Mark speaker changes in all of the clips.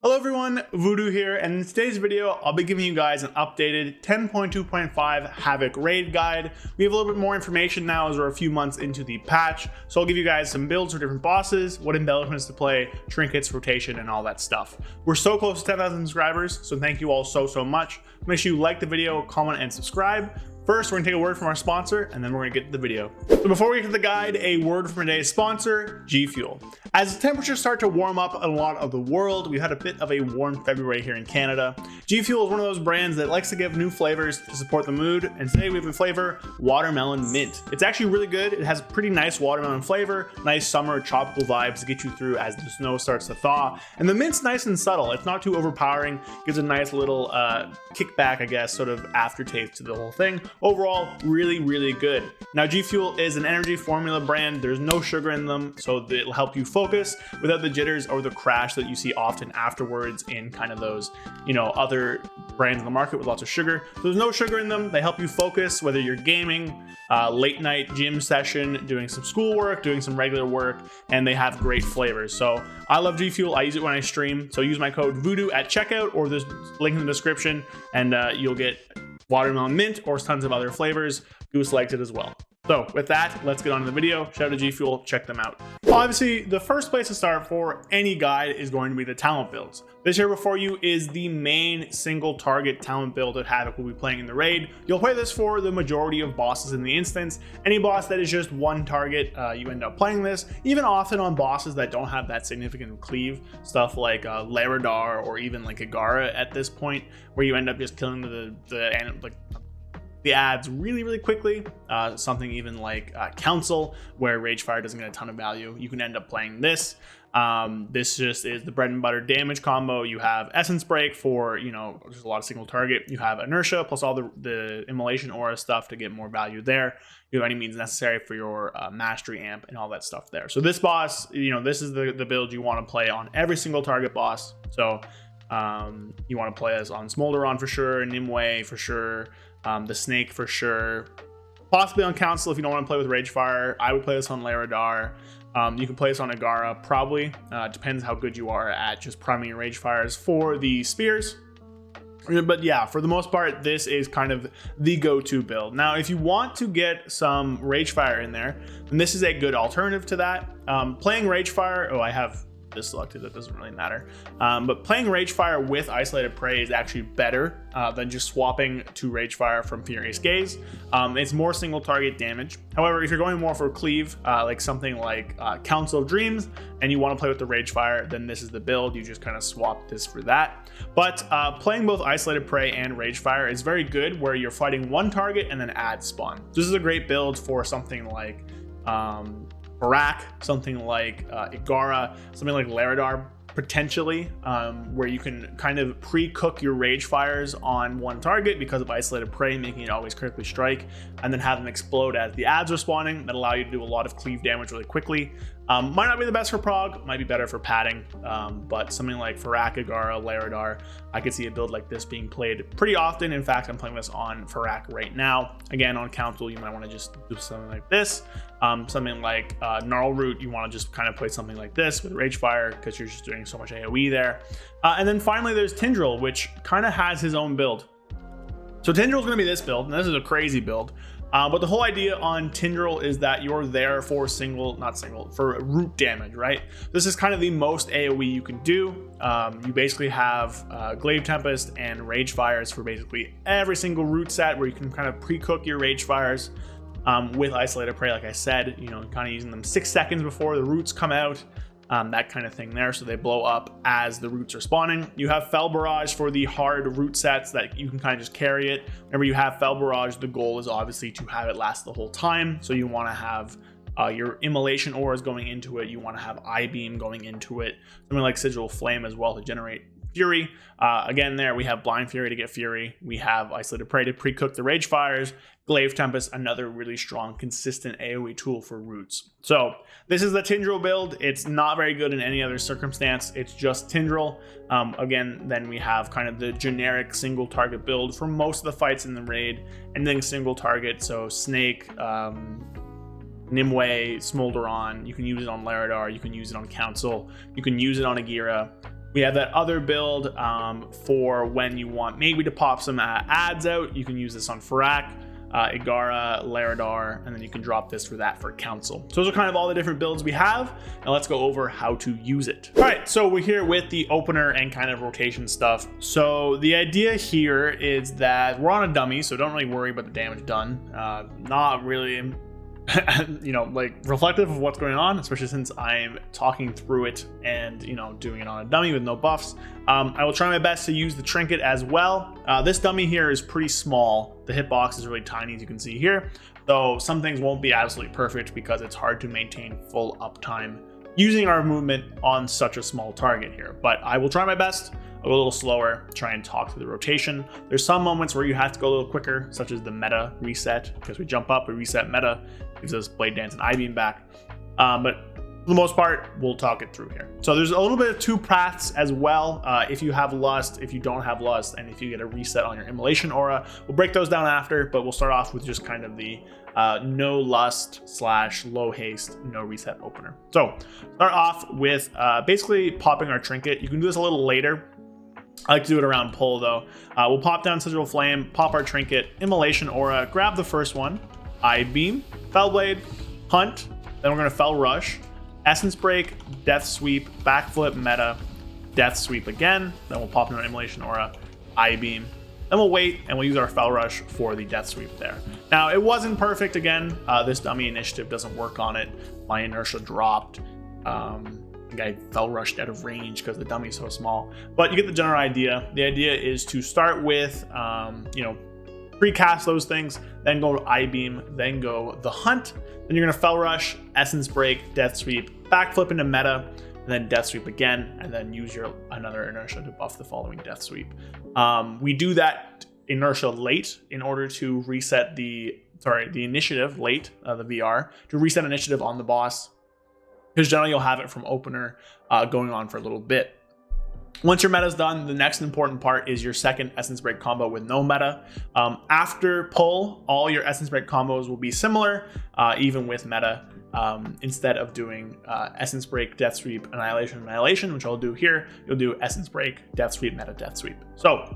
Speaker 1: Hello everyone, Voodoo here, and in today's video, I'll be giving you guys an updated 10.2.5 Havoc raid guide. We have a little bit more information now as we're a few months into the patch, so I'll give you guys some builds for different bosses, what embellishments to play, trinkets, rotation, and all that stuff. We're so close to 10,000 subscribers, so thank you all so much. Make sure you like the video, comment, and subscribe. First, we're gonna take a word from our sponsor, and then we're gonna get to the video. So before we get to the guide, a word from today's sponsor, G Fuel. As the temperatures start to warm up in a lot of the world, we had a bit of a warm February here in Canada. G Fuel is one of those brands that likes to give new flavors to support the mood, and today we have a flavor, Watermelon Mint. It's actually really good. It has pretty nice watermelon flavor, nice summer tropical vibes to get you through as the snow starts to thaw. And the mint's nice and subtle. It's not too overpowering, gives a nice little kickback, I guess, sort of aftertaste to the whole thing. Overall, really good. Now, G Fuel is an energy formula brand. There's no sugar in them, so it'll help you focus without the jitters or the crash that you see often afterwards in kind of those, other brands in the market with lots of sugar. So there's no sugar in them. They help you focus, whether you're gaming, late night gym session, doing some schoolwork, doing some regular work, and they have great flavors. So I love G Fuel. I use it when I stream. So use my code Voodoo at checkout, or there's a link in the description, and you'll get watermelon mint or tons of other flavors. Goose liked it as well. So with that, let's get on to the video. Shout out to G Fuel, check them out. Obviously, the first place to start for any guide is going to be the talent builds. This here before you is the main single target talent build that Havoc will be playing in the raid. You'll play this for the majority of bosses in the instance. Any boss that is just one target, you end up playing this. Even often on bosses that don't have that significant cleave, stuff like Laradar or even like Agara at this point, where you end up just killing the ads really quickly. Something even like Council, where Ragefire doesn't get a ton of value. You can end up playing this. This just is the bread and butter damage combo. You have Essence Break for, there's a lot of single target. You have Inertia plus all the Immolation Aura stuff to get more value there. You have any means necessary for your Mastery Amp and all that stuff there. So this boss, this is the build you want to play on every single target boss. So you want to play this on Smolderon for sure, Nimue for sure, the Snake for sure, possibly on Council if you don't want to play with Ragefire. I would play this on Laradar. You can play this on Agara, probably. Depends how good you are at just priming your Ragefires for the spears. But yeah, for the most part, this is kind of the go-to build. Now, if you want to get some Ragefire in there, then this is a good alternative to that. Playing Ragefire, I have this selected, that doesn't really matter, but playing Ragefire with Isolated Prey is actually better than just swapping to Ragefire from Furious Gaze. It's more single target damage. However, if you're going more for cleave, like something like Council of Dreams, and you want to play with the Ragefire, then this is the build. You just kind of swap this for that. But playing both Isolated Prey and Ragefire is very good, where you're fighting one target and then add spawn. This is a great build for something like Barak, something like Igara, something like Laradar, potentially, where you can kind of pre-cook your Ragefires on one target because of Isolated Prey, making it always critically strike, and then have them explode as the ads are spawning. That allow you to do a lot of cleave damage really quickly. Might not be the best for prog, might be better for padding, but something like Farak, Agara, Laradar, I could see a build like this being played pretty often. In fact, I'm playing this on Farak right now. Again, on Council, you might want to just do something like this. Something like Gnarl Root, you want to just kind of play something like this with Ragefire because you're just doing so much AoE there. And then finally, there's Tindral, which kind of has his own build. So Tindral's going to be this build, and this is a crazy build. But the whole idea on Tindral is that you're there for for root damage, right? This is kind of the most AoE you can do. You basically have Glaive Tempest and Ragefires for basically every single root set, where you can kind of pre-cook your Ragefires with Isolated Prey, like I said, kind of using them 6 seconds before the roots come out. That kind of thing there, so they blow up as the roots are spawning. You have Fel Barrage for the hard root sets that you can kind of just carry it. Whenever you have Fel Barrage, the goal is obviously to have it last the whole time. So you want to have your Immolation Auras going into it. You want to have I-Beam going into it. Something like Sigil Flame as well to generate Fury. Again, there we have Blind Fury to get Fury. We have Isolated Prey to pre-cook the Ragefires. Glaive Tempest, another really strong, consistent AoE tool for roots. So this is the Tindral build. It's not very good in any other circumstance. It's just Tindral. Again, then we have kind of the generic single target build for most of the fights in the raid. Anything single target, so Snake, Nimue, Smolderon. You can use it on Laradar. You can use it on Council. You can use it on Agera. We have that other build for when you want maybe to pop some ads out. You can use this on Farak, Igara, Laradar, and then you can drop this for that for Council. So those are kind of all the different builds we have. Now let's go over how to use it. All right, so we're here with the opener and kind of rotation stuff. So the idea here is that we're on a dummy, so don't really worry about the damage done. Not really you know, like reflective of what's going on, especially since I'm talking through it and, you know, doing it on a dummy with no buffs. I will try my best to use the trinket as well. This dummy here is pretty small. The hitbox is really tiny, as you can see here. So some things won't be absolutely perfect because it's hard to maintain full uptime using our movement on such a small target here. But I will try my best. I'll go a little slower, try and talk through the rotation. There's some moments where you have to go a little quicker, such as the meta reset, because we jump up, we reset meta, gives us Blade Dance and I-Beam back. But for the most part, we'll talk it through here. So there's a little bit of two paths as well. If you have Lust, if you don't have Lust, and if you get a reset on your Immolation Aura. We'll break those down after, but we'll start off with just kind of the no Lust / low haste, no reset opener. So start off with basically popping our trinket. You can do this a little later. I like to do it around pull though. We'll pop down Sigil Flame, pop our trinket, Immolation Aura, grab the first one, I-Beam, Fellblade, Hunt, then we're going to Fell Rush, Essence Break, Death Sweep, Backflip, Meta, Death Sweep again, then we'll pop in our Immolation Aura, I-Beam, then we'll wait and we'll use our Fell Rush for the Death Sweep there. Now it wasn't perfect again, this dummy initiative doesn't work on it, my inertia dropped. I Fell Rushed out of range because the dummy's so small, but you get the general idea. The idea is to start with, you know, precast those things, then go I-Beam, then go the Hunt, then you're going to Fell Rush, Essence Break, Death Sweep, backflip into meta, and then Death Sweep again, and then use your another inertia to buff the following Death Sweep. We do that inertia late in order to reset the initiative late, the VR, to reset initiative on the boss, because generally you'll have it from opener going on for a little bit. Once your meta's done, the next important part is your second Essence Break combo with no meta. After pull, all your Essence Break combos will be similar, even with meta. Instead of doing Essence Break, Death Sweep, Annihilation, which I'll do here, you'll do Essence Break, Death Sweep, meta, Death Sweep. So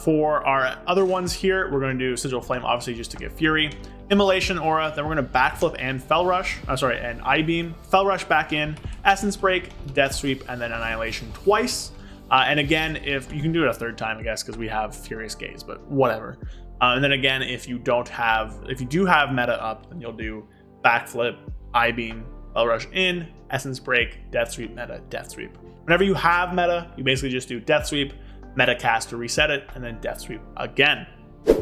Speaker 1: for our other ones here, we're going to do Sigil Flame, obviously just to get Fury. Immolation Aura, then we're going to Backflip and Fell Rush, and I-Beam, Fell Rush back in, Essence Break, Death Sweep, and then Annihilation twice. And again, if you can do it a third time, I guess, because we have Furious Gaze, but whatever. And then again, if you do have meta up, then you'll do Backflip, I-Beam, Fell Rush in, Essence Break, Death Sweep, meta, Death Sweep. Whenever you have meta, you basically just do Death Sweep, meta cast to reset it, and then Death Sweep again.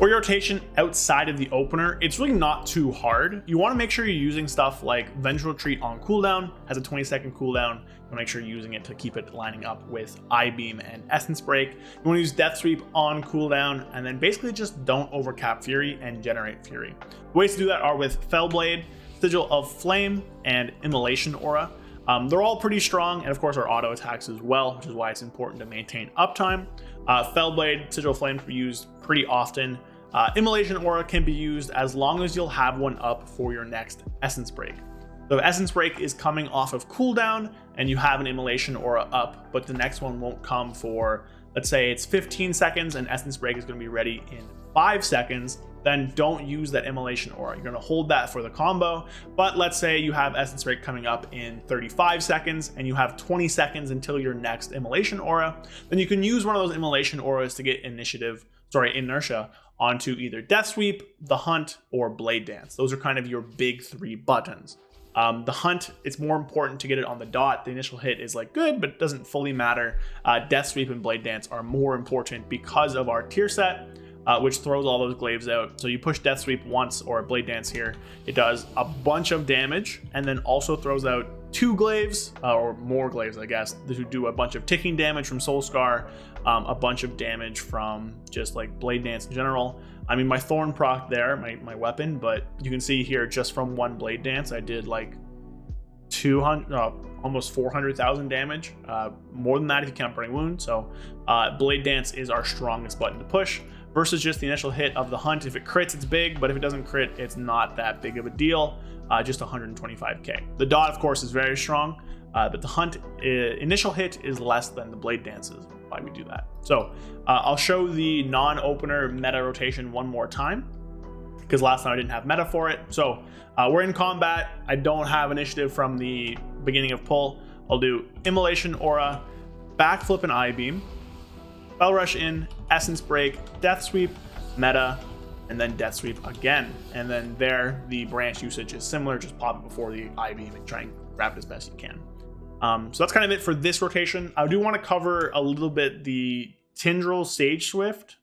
Speaker 1: For your rotation outside of the opener, it's really not too hard. You want to make sure you're using stuff like Vengeful Retreat on cooldown, has a 20-second cooldown. You want to make sure you're using it to keep it lining up with I-Beam and Essence Break. You want to use Death Sweep on cooldown, and then basically just don't overcap Fury and generate Fury. The ways to do that are with Fellblade, Sigil of Flame, and Immolation Aura. They're all pretty strong, and of course our auto attacks as well, which is why it's important to maintain uptime. Fellblade, Sigil Flame can be used pretty often. Immolation Aura can be used as long as you'll have one up for your next Essence Break. So if Essence Break is coming off of cooldown and you have an Immolation Aura up, but the next one won't come for, let's say it's 15 seconds and Essence Break is going to be ready in 5 seconds, then don't use that Immolation Aura. You're going to hold that for the combo. But let's say you have Essence Break coming up in 35 seconds and you have 20 seconds until your next Immolation Aura, then you can use one of those Immolation Auras to get inertia onto either Death Sweep, the Hunt, or Blade Dance. Those are kind of your big 3 buttons. The Hunt, it's more important to get it on the dot. The initial hit is like good, but it doesn't fully matter. Death Sweep and Blade Dance are more important because of our tier set, which throws all those glaives out. So you push Death Sweep once or Blade Dance here, it does a bunch of damage and then also throws out 2 glaives, or more glaives, I guess, who do a bunch of ticking damage from Soul Scar, a bunch of damage from just like Blade Dance in general. I mean, my Thorn proc there, my weapon, but you can see here just from one Blade Dance, I did like 200, almost 400,000 damage, more than that if you count Burning Wound. So Blade Dance is our strongest button to push versus just the initial hit of the Hunt. If it crits, it's big, but if it doesn't crit, it's not that big of a deal. Just 125k. The dot, of course, is very strong. but the hunt initial hit is less than the blade dances. Why we do that? So I'll show the non-opener meta rotation one more time, because last time I didn't have meta for it. So we're in combat. I don't have initiative from the beginning of pull. I'll do Immolation Aura, Backflip and I-Beam, Spell Rush in, Essence Break, Death Sweep, meta, and then Death Sweep again. And then there, the branch usage is similar, just pop it before the I-Beam and try and grab it as best you can. So that's kind of it for this rotation. I do want to cover a little bit the Tindral Sage Swift,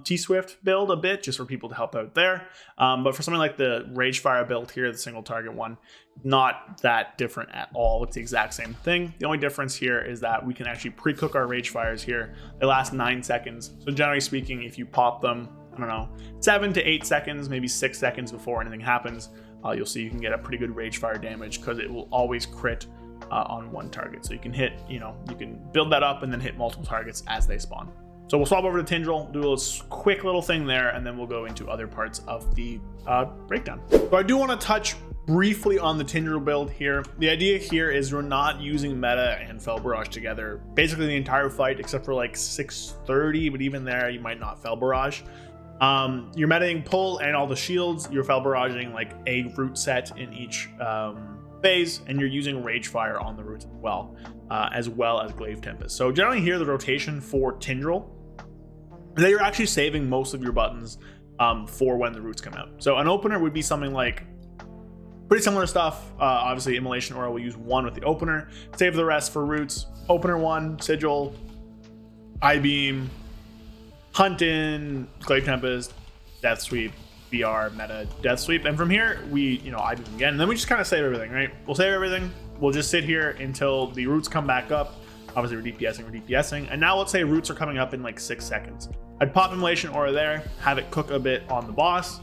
Speaker 1: T-Swift build a bit, just for people to help out there. But for something like the Ragefire build here, the single target one, not that different at all. It's the exact same thing. The only difference here is that we can actually pre-cook our Ragefires here. They last 9 seconds. So generally speaking, if you pop them, I don't know, 7 to 8 seconds, maybe 6 seconds before anything happens, you'll see you can get a pretty good Ragefire damage because it will always crit on one target. So you can hit, you can build that up and then hit multiple targets as they spawn. So we'll swap over to Tindral, do a quick little thing there, and then we'll go into other parts of the breakdown. So I do want to touch briefly on the Tindral build here. The idea here is we're not using meta and Fel Barrage together basically the entire fight, except for like 630, but even there you might not Fel Barrage. You're metaing pull and all the shields. You're Fel Barraging like a root set in each phase, and you're using Ragefire on the roots as well as Glaive Tempest. So generally here the rotation for Tindral, that you're actually saving most of your buttons for when the roots come out. So an opener would be something like pretty similar stuff. Obviously Immolation Aura will use 1 with the opener, save the rest for roots. Opener 1, Sigil, I-Beam, Hunt in, Glaive Tempest, Death Sweep, BR, meta, Death Sweep. And from here we, I-Beam again, and then we just kind of save everything, right? We'll save everything. We'll just sit here until the roots come back up. Obviously we're DPSing. And now let's say roots are coming up in like 6 seconds. I'd pop Immolation Aura there, have it cook a bit on the boss.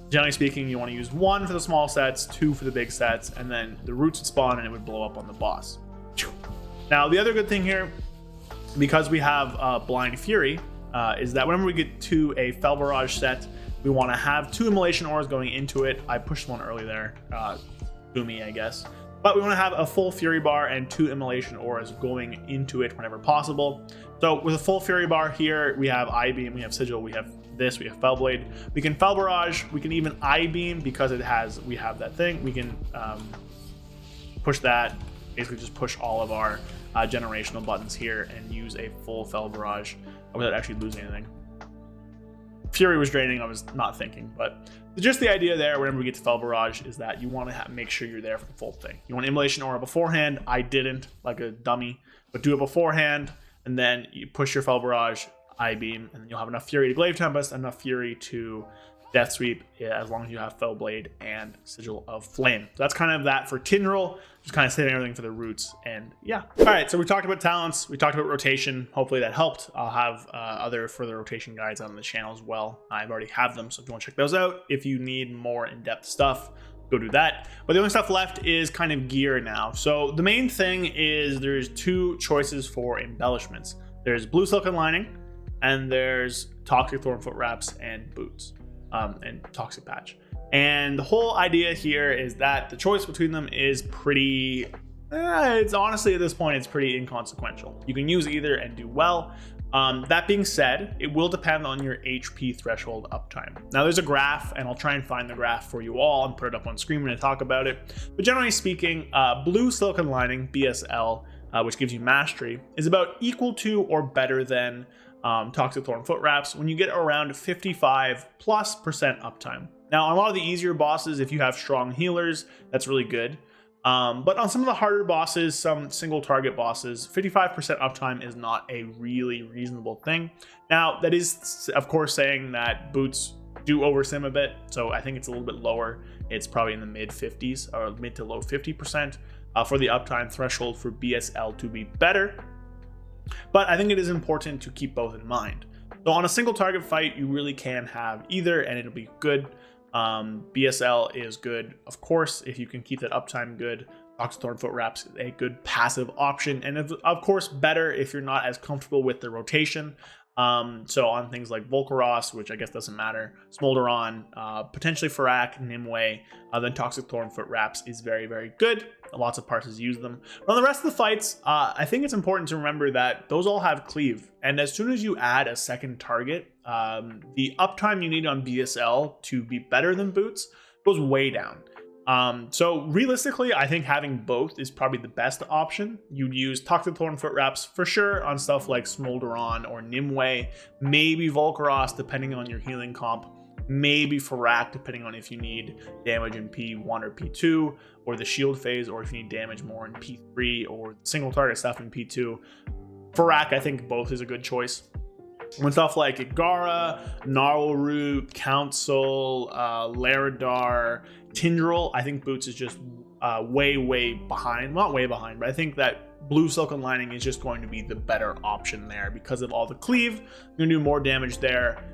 Speaker 1: Generally speaking, you want to use 1 for the small sets, 2 for the big sets, and then the roots would spawn and it would blow up on the boss. Now, the other good thing here, because we have Blind Fury, is that whenever we get to a Fel Barrage set, we want to have 2 Immolation Auras going into it. I pushed one early there, Boomy, I guess. But we want to have a full Fury bar and 2 Immolation Auras going into it whenever possible. So with a full Fury bar here, we have I-Beam, we have Sigil, we have this, we have Fellblade. We can Fel Barrage, we can even I-Beam because we have that thing. We can push that, basically just push all of our generational buttons here and use a full Fel Barrage without actually losing anything. Fury was draining, I was not thinking, but just the idea there whenever we get to Fel Barrage is that you want to make sure you're there for the full thing. You want Immolation Aura beforehand. I didn't, like a dummy, but do it beforehand, and then you push your Fel Barrage, I-Beam, and then you'll have enough Fury to Glaive Tempest, enough Fury to Death Sweep, as long as you have Fellblade and Sigil of Flame. So that's kind of that for Tindral, just kind of saving everything for the roots, and yeah. All right, so we talked about talents, we talked about rotation. Hopefully that helped. I'll have other further rotation guides on the channel as well. I've already have them, so if you want to check those out, if you need more in-depth stuff, go do that. But the only stuff left is kind of gear now. So the main thing is there's 2 choices for embellishments. There's Blue Silken Lining, and there's Toxic Thornfoot Wraps and Boots. And Toxic Patch. And the whole idea here is that the choice between them is pretty, it's honestly at this point, it's pretty inconsequential. You can use either and do well. That being said, it will depend on your HP threshold uptime. Now there's a graph, and I'll try and find the graph for you all and put it up on screen when I talk about it. But generally speaking, Blue Silken Lining, BSL, which gives you mastery, is about equal to or better than Toxic Thornfoot Wraps when you get around 55+% uptime. Now, on a lot of the easier bosses, if you have strong healers, that's really good. But on some of the harder bosses, some single target bosses, 55% uptime is not a really reasonable thing. Now, that is, of course, saying that Boots do oversim a bit, so I think it's a little bit lower. It's probably in the mid 50s or mid to low 50% for the uptime threshold for BSL to be better. But I think it is important to keep both in mind. So on a single target fight, you really can have either, and it'll be good. BSL is good, of course, if you can keep that uptime good. Toxic Thornfoot Wraps is a good passive option, and of course better if you're not as comfortable with the rotation. So on things like Volcaros, which I guess doesn't matter, Smolderon, potentially Farak, Nimue, then Toxic Thornfoot Wraps is very, very good. Lots of parses use them. But on the rest of the fights, I think it's important to remember that those all have cleave. And as soon as you add a second target, the uptime you need on BSL to be better than Boots goes way down. So realistically, I think having both is probably the best option. You'd use Toxic Thornfoot Wraps for sure on stuff like Smolderon or Nimue, maybe Volcaros depending on your healing comp, maybe Farak depending on if you need damage in P1 or P2 or the shield phase, or if you need damage more in P3 or single target stuff in P2. Farak, I think both is a good choice. When stuff like Igara, Gnarlroot, Council, Laradar, Tindral, I think Boots is just way behind. Not way behind, but I think that Blue Silken Lining is just going to be the better option there because of all the cleave. You're going to do more damage there.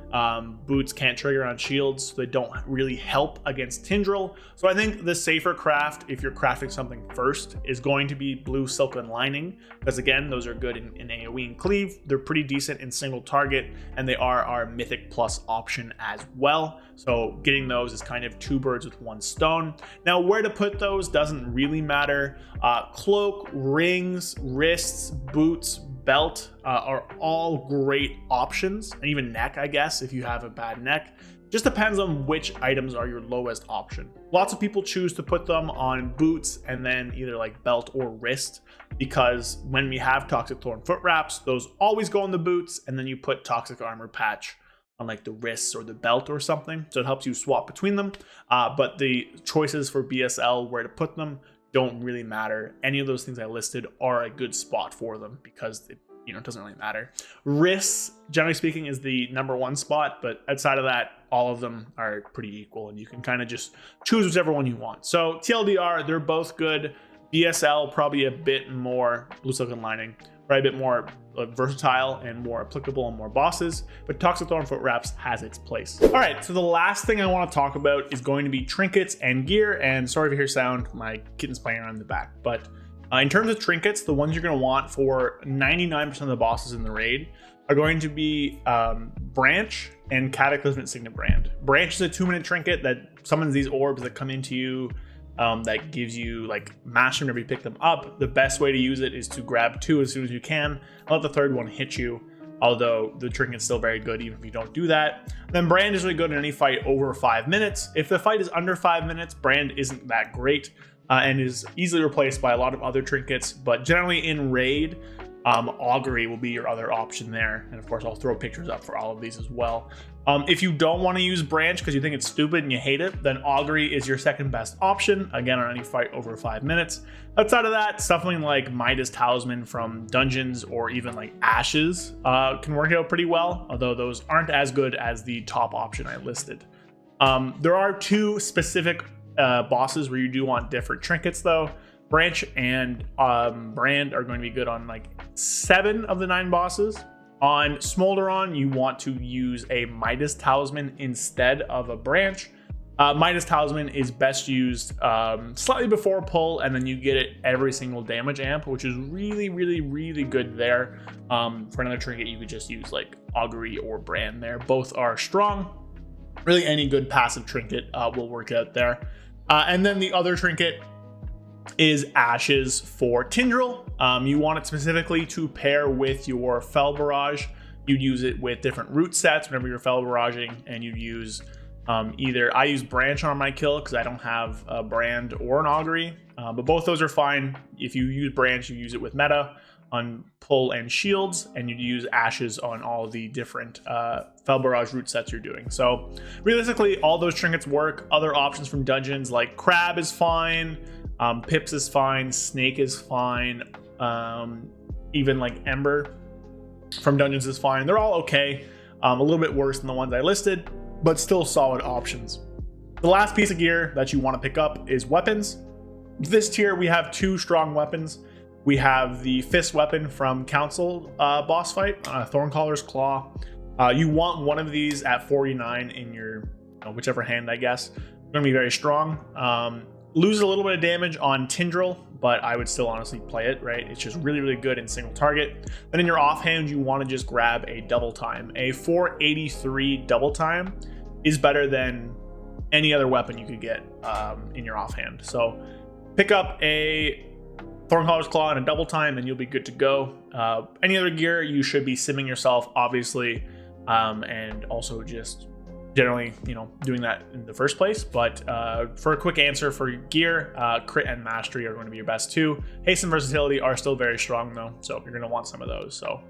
Speaker 1: Boots can't trigger on shields, so they don't really help against Tindral. So I think the safer craft, if you're crafting something first, is going to be Blue Silken Lining, because again, those are good in AoE and cleave. They're pretty decent in single target, and they are our Mythic Plus option as well. So getting those is kind of two birds with one stone. Now, where to put those doesn't really matter. Cloak, rings, wrists, boots, belt are all great options, and even neck, I guess, if you have a bad neck. Just depends on which items are your lowest option. Lots of people choose to put them on boots and then either like belt or wrist, because when we have Toxic Thornfoot Wraps, those always go on the boots, and then you put Toxic Armor Patch on like the wrists or the belt or something, so it helps you swap between them. But the choices for BSL, where to put them, don't really matter. Any of those things I listed are a good spot for them because it doesn't really matter. Wrists, generally speaking, is the #1 spot, but outside of that, all of them are pretty equal, and you can kind of just choose whichever one you want. So TLDR, they're both good. BSL probably a bit more, Blue Silken Lining, probably a bit more versatile and more applicable on more bosses, but Toxic Thornfoot Wraps has its place. All right, so the last thing I want to talk about is going to be trinkets and gear, and sorry if you hear sound, my kitten's playing around in the back, but in terms of trinkets, the ones you're going to want for 99% of the bosses in the raid are going to be Branch and Cataclysmic Signet Brand. Branch is a 2-minute trinket that summons these orbs that come into you, that gives you like mastery whenever you pick them up. The best way to use it is to grab 2 as soon as you can, let the third one hit you, although the trinket's still very good even if you don't do that. Then Brand is really good in any fight over 5 minutes. If the fight is under 5 minutes, Brand isn't that great. And is easily replaced by a lot of other trinkets, but generally in raid, Augury will be your other option there. And of course, I'll throw pictures up for all of these as well. If you don't want to use Branch because you think it's stupid and you hate it, then Augury is your second best option, again, on any fight over 5 minutes. Outside of that, something like Midas Talisman from Dungeons or even like Ashes can work out pretty well, although those aren't as good as the top option I listed. There are 2 specific bosses where you do want different trinkets though. Branch and Brand are going to be good on like 7 of the 9 bosses. On Smolderon, you want to use a Midas Talisman instead of a Branch. Midas Talisman is best used slightly before pull, and then you get it every single damage amp, which is really good there. For another trinket, you could just use like Augury or Brand there. Both are strong. Really, any good passive trinket will work out there. And then the other trinket is Ashes for Tindral. You want it specifically to pair with your Fel Barrage. You'd use it with different root sets whenever you're Fel Barraging, and you'd use either, I use Branch on my kill because I don't have a Brand or an Augury, but both those are fine. If you use Branch, you use it with meta on pull and shields, and you'd use Ashes on all the different Fel Barrage root sets you're doing. So realistically, all those trinkets work. Other options from Dungeons like Crab is fine, Pips is fine, Snake is fine, even like Ember from Dungeons is fine. They're all okay, a little bit worse than the ones I listed, but still solid options. The last piece of gear that you want to pick up is weapons. This tier, we have 2 strong weapons. We have the Fist Weapon from Council boss fight, Thorncaller's Claw. You want one of these at 49 in your whichever hand, I guess. It's going to be very strong. Loses a little bit of damage on Tindral, but I would still honestly play it, right? It's just really, really good in single target. Then in your offhand, you want to just grab a double time. A 483 double time is better than any other weapon you could get in your offhand. So pick up a Thorncaller's Claw and a double time and you'll be good to go. Any other gear, you should be simming yourself, obviously, and also just generally, you know, doing that in the first place. But for a quick answer for gear, crit and mastery are going to be your best two. Haste and versatility are still very strong though, so you're going to want some of those. So,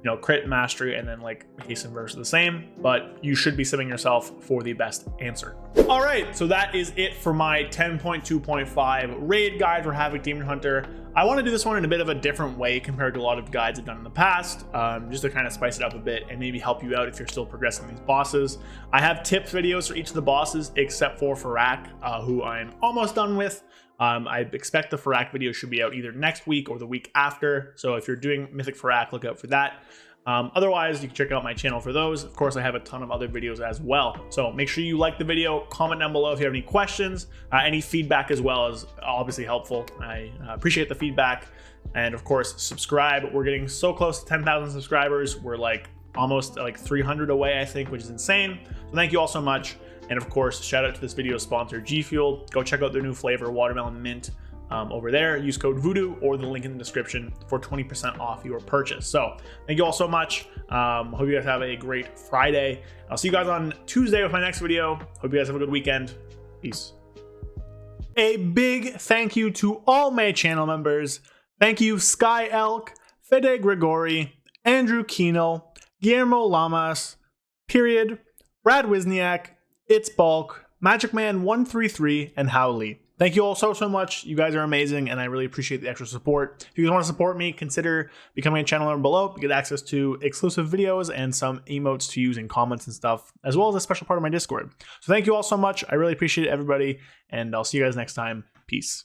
Speaker 1: you know, crit, mastery, and then like haste and verse are the same, but you should be simming yourself for the best answer. All right, so that is it for my 10.2.5 raid guide for Havoc Demon Hunter. I want to do this one in a bit of a different way compared to a lot of guides I've done in the past, just to kind of spice it up a bit and maybe help you out if you're still progressing these bosses. I have tips videos for each of the bosses except for Farak, who I'm almost done with. I expect the Farak video should be out either next week or the week after, so if you're doing Mythic Farak, look out for that. Otherwise, you can check out my channel for those. Of course, I have a ton of other videos as well. So make sure you like the video, comment down below if you have any questions, any feedback as well is obviously helpful. I appreciate the feedback. And of course, subscribe. We're getting so close to 10,000 subscribers. We're like almost like 300 away, I think, which is insane. So thank you all so much. And of course, shout out to this video's sponsor, G Fuel. Go check out their new flavor, Watermelon Mint. Over there, use code Voodoo or the link in the description for 20% off your purchase. So thank you all so much. Hope you guys have a great Friday. I'll see you guys on Tuesday with my next video. Hope you guys have a good weekend. Peace. A big thank you to all my channel members. Thank you Sky Elk, Fede Grigori, Andrew Keenel, Guillermo Lamas, Period, Brad Wisniak, It's Bulk, Magic Man 133, and Howley. Thank you all so much. You guys are amazing, and I really appreciate the extra support. If you guys want to support me, consider becoming a channel member below. You get access to exclusive videos and some emotes to use in comments and stuff, as well as a special part of my Discord. So thank you all so much. I really appreciate it, everybody, and I'll see you guys next time. Peace.